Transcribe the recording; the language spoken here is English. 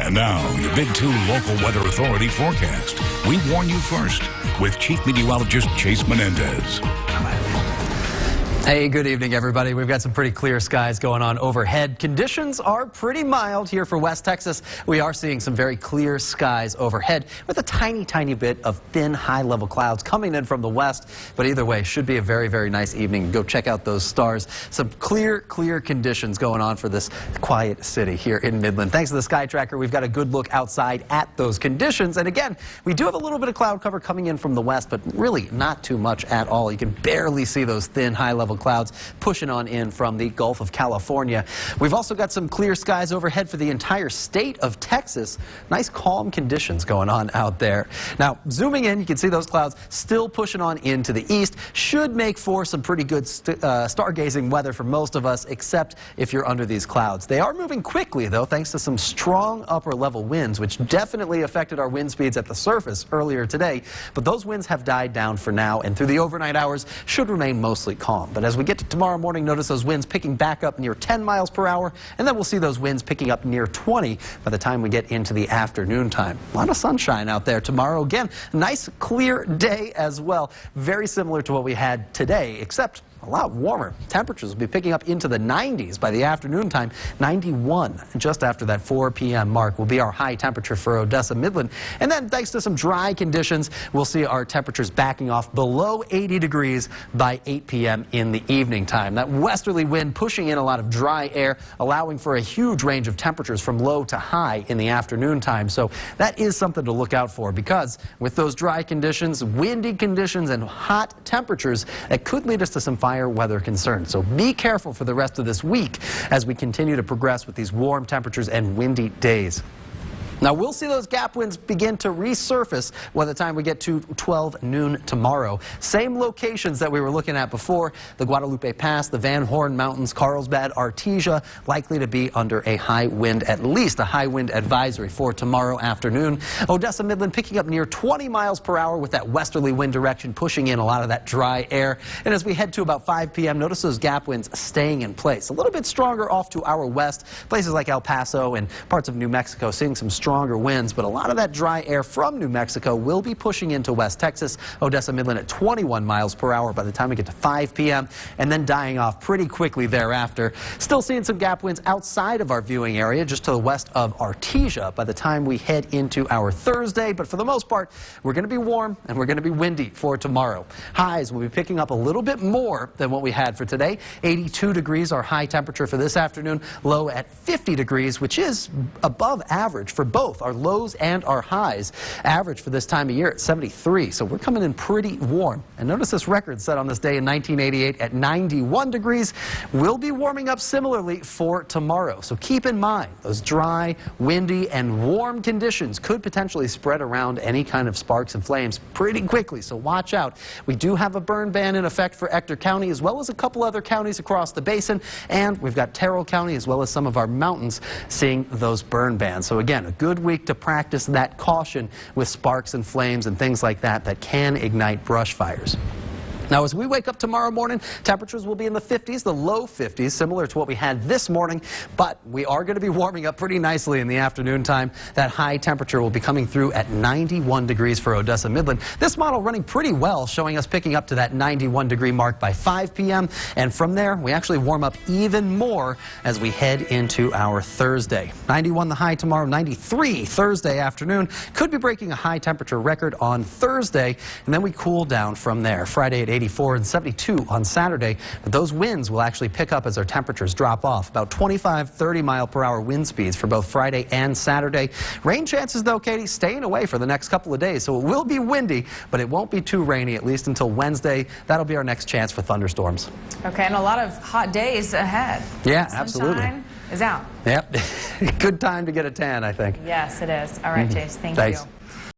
And now, your Big 2 local weather authority forecast. We warn you first with Chief Meteorologist Chase Menendez. Hey, good evening, everybody. We've got some pretty clear skies going on overhead. Conditions are pretty mild here for West Texas. We are seeing some very clear skies overhead with a tiny bit of thin, high-level clouds coming in from the west. But either way, should be a very, very nice evening. Go check out those stars. Some clear conditions going on for this quiet city here in Midland. Thanks to the Sky Tracker, we've got a good look outside at those conditions. And again, we do have a little bit of cloud cover coming in from the west, but really not too much at all. You can barely see those thin, high-level clouds pushing on in from the Gulf of California. We've also got some clear skies overhead for the entire state of Texas. Nice calm conditions going on out there. Now, zooming in, you can see those clouds still pushing on into the east. Should make for some pretty good stargazing weather for most of us, except if you're under these clouds. They are moving quickly, though, thanks to some strong upper-level winds, which definitely affected our wind speeds at the surface earlier today. But those winds have died down for now, and through the overnight hours should remain mostly calm. But as we get to tomorrow morning, notice those winds picking back up near 10 miles per hour, and then we'll see those winds picking up near 20 by the time we get into the afternoon time. A lot of sunshine out there tomorrow. Again, nice clear day as well. Very similar to what we had today, except a lot warmer. Temperatures will be picking up into the 90s by the afternoon time. 91 just after that 4 p.m. mark will be our high temperature for Odessa Midland. And then thanks to some dry conditions, we'll see our temperatures backing off below 80 degrees by 8 p.m. in the evening time. That westerly wind pushing in a lot of dry air, allowing for a huge range of temperatures from low to high in the afternoon time. So that is something to look out for, because with those dry conditions, windy conditions, and hot temperatures, it could lead us to some fire weather concerns. So be careful for the rest of this week as we continue to progress with these warm temperatures and windy days. Now, we'll see those gap winds begin to resurface by the time we get to 12 noon tomorrow. Same locations that we were looking at before, the Guadalupe Pass, the Van Horn Mountains, Carlsbad, Artesia, likely to be under a high wind, at least a high wind advisory for tomorrow afternoon. Odessa Midland picking up near 20 miles per hour with that westerly wind direction, pushing in a lot of that dry air. And as we head to about 5 p.m., notice those gap winds staying in place. A little bit stronger off to our west, places like El Paso and parts of New Mexico seeing some stronger winds, but a lot of that dry air from New Mexico will be pushing into West Texas. Odessa Midland at 21 miles per hour by the time we get to 5 p.m. and then dying off pretty quickly thereafter. Still seeing some gap winds outside of our viewing area, just to the west of Artesia by the time we head into our Thursday, but for the most part, we're going to be warm and we're going to be windy for tomorrow. Highs will be picking up a little bit more than what we had for today. 82 degrees our high temperature for this afternoon, low at 50 degrees, which is above average for both our lows and our highs. Average for this time of year at 73, so we're coming in pretty warm. And notice this record set on this day in 1988 at 91 degrees. We'll be warming up similarly for tomorrow. So keep in mind, those dry, windy, and warm conditions could potentially spread around any kind of sparks and flames pretty quickly, so watch out. We do have a burn ban in effect for Ector County, as well as a couple other counties across the basin, and we've got Terrell County, as well as some of our mountains, seeing those burn bans. So again, a good week to practice that caution with sparks and flames and things like that that can ignite brush fires. Now, as we wake up tomorrow morning, temperatures will be in the 50s, the low 50s, similar to what we had this morning, but we are going to be warming up pretty nicely in the afternoon time. That high temperature will be coming through at 91 degrees for Odessa Midland. This model running pretty well, showing us picking up to that 91 degree mark by 5 p.m. And from there, we actually warm up even more as we head into our Thursday. 91 the high tomorrow, 93 Thursday afternoon. Could be breaking a high temperature record on Thursday, and then we cool down from there. Friday at 84 and 72 on Saturday, but those winds will actually pick up as our temperatures drop off. About 25-30 mile per hour wind speeds for both Friday and Saturday. Rain chances, though, Katie, staying away for the next couple of days, so it will be windy, but it won't be too rainy, at least until Wednesday. That'll be our next chance for thunderstorms. Okay, and a lot of hot days ahead. Yeah, Sunshine absolutely. Is out. Yep. Good time to get a tan, I think. Yes, it is. All right, Chase, thank Thanks. you.